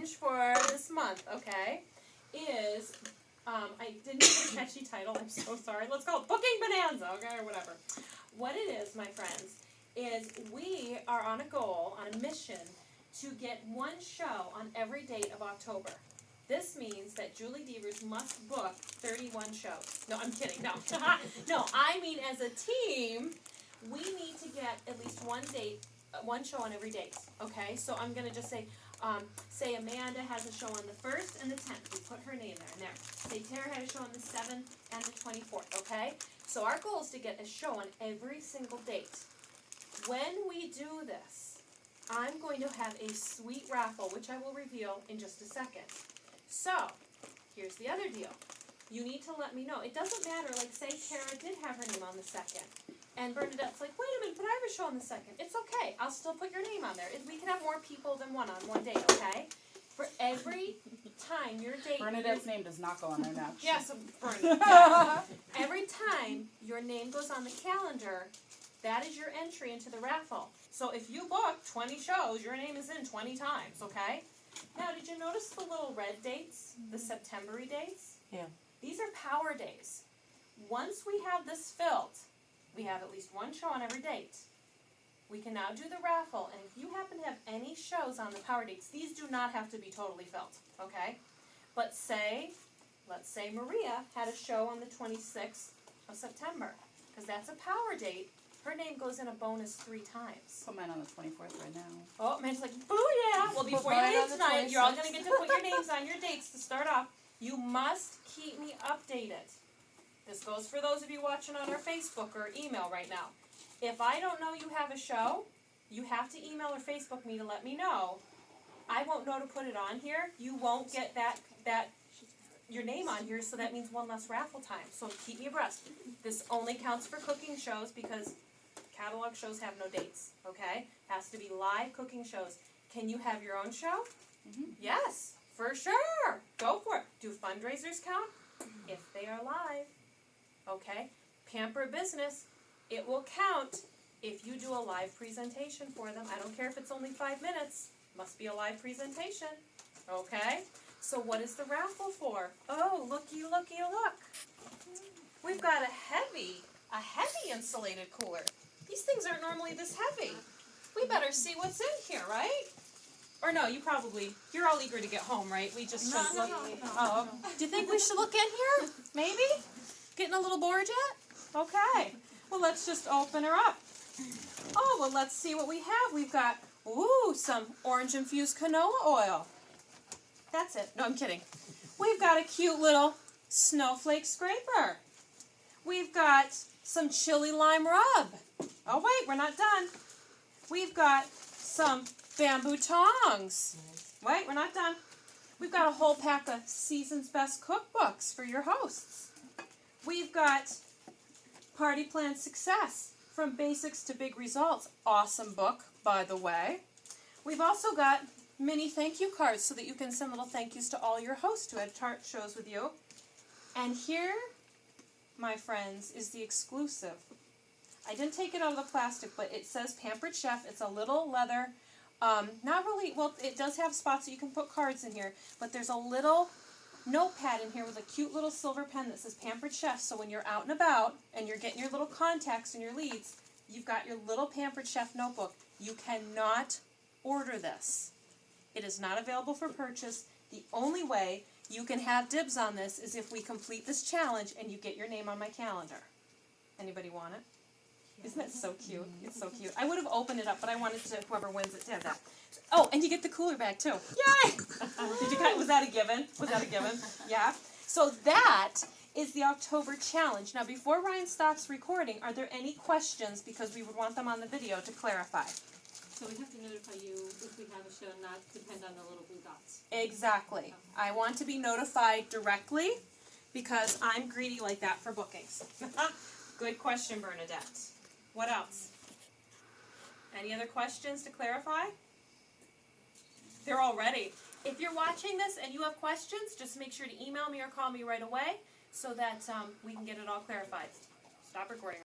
challenge for this month, okay, is, I didn't get a catchy title, I'm so sorry. Let's call it Booking Bonanza, okay, or whatever. What it is, my friends, is we are on a goal, on a mission, to get one show on every date of October. This means that Julie Devers must book 31 shows. No, I'm kidding, no. No, I mean as a team, we need to get at least one show on every date, okay? So I'm going to just say, say Amanda has a show on the 1st and the 10th. We put her name there, and there. Say Tara had a show on the 7th and the 24th, okay? So our goal is to get a show on every single date. When we do this, I'm going to have a sweet raffle, which I will reveal in just a second. So, here's the other deal. You need to let me know. It doesn't matter, like say Tara did have her name on the 2nd. And Bernadette's like, wait a minute, but I have a show on the 2nd. It's okay. I'll still put your name on there. We can have more people than one on one date, okay? For every time your date... Bernadette's name does not go on there now. Yes, Bernadette. Yeah. Every time your name goes on the calendar, that is your entry into the raffle. So if you book 20 shows, your name is in 20 times, okay? Now, did you notice the little red dates, the September-y dates? Yeah. These are power days. Once we have this filled, we have at least one show on every date. We can now do the raffle, and if you happen to have any shows on the power dates, these do not have to be totally filled, okay? But let's say Maria had a show on the 26th of September, because that's a power date. Her name goes in a bonus 3 times. Put mine on the 24th right now. Oh, man's like, booyah! Well, before you leave tonight, you're all going to get to put your names on your dates to start off. You must keep me updated. This goes for those of you watching on our Facebook or email right now. If I don't know you have a show, you have to email or Facebook me to let me know. I won't know to put it on here. You won't get your name on here, so that means one less raffle time. So keep me abreast. This only counts for cooking shows because catalog shows have no dates, okay? Has to be live cooking shows. Can you have your own show? Mm-hmm. Yes, for sure. Go for it. Do fundraisers count? If they are live, okay? Pamper Business, it will count if you do a live presentation for them. I don't care if it's only 5 minutes. Must be a live presentation, okay? So what is the raffle for? Oh, looky, looky, look. We've got a heavy insulated cooler. These things aren't normally this heavy. We better see what's in here, right? Or no, you're all eager to get home, right? We just should look. Oh, do you think we should look in here? Maybe? Getting a little bored yet? Okay. Well, let's just open her up. Oh, well, let's see what we have. We've got, some orange-infused canola oil. That's it. No, I'm kidding. We've got a cute little snowflake scraper. We've got some chili lime rub. Oh, wait, we're not done. We've got some bamboo tongs. Wait, we're not done. We've got a whole pack of Season's Best cookbooks for your hosts. We've got Party Plan Success, From Basics to Big Results. Awesome book, by the way. We've also got mini thank you cards so that you can send little thank yous to all your hosts who had shows with you. And here, my friends, is the exclusive. I didn't take it out of the plastic, but it says Pampered Chef. It's a little leather, not really, well, it does have spots that you can put cards in here, but there's a little notepad in here with a cute little silver pen that says Pampered Chef, so when you're out and about and you're getting your little contacts and your leads, you've got your little Pampered Chef notebook. You cannot order this. It is not available for purchase. The only way you can have dibs on this is if we complete this challenge and you get your name on my calendar. Anybody want it? Isn't that so cute? It's so cute. I would have opened it up, but I wanted to, whoever wins it, to have that. Oh, and you get the cooler bag, too. Yay! Was that a given? Was that a given? Yeah. So that is the October challenge. Now, before Ryan stops recording, are there any questions, because we would want them on the video, to clarify? So we have to notify you if we have a show, not depend on the little blue dots. Exactly. I want to be notified directly because I'm greedy like that for bookings. Good question, Bernadette. What else? Any other questions to clarify? They're all ready. If you're watching this and you have questions, just make sure to email me or call me right away so that we can get it all clarified. Stop recording.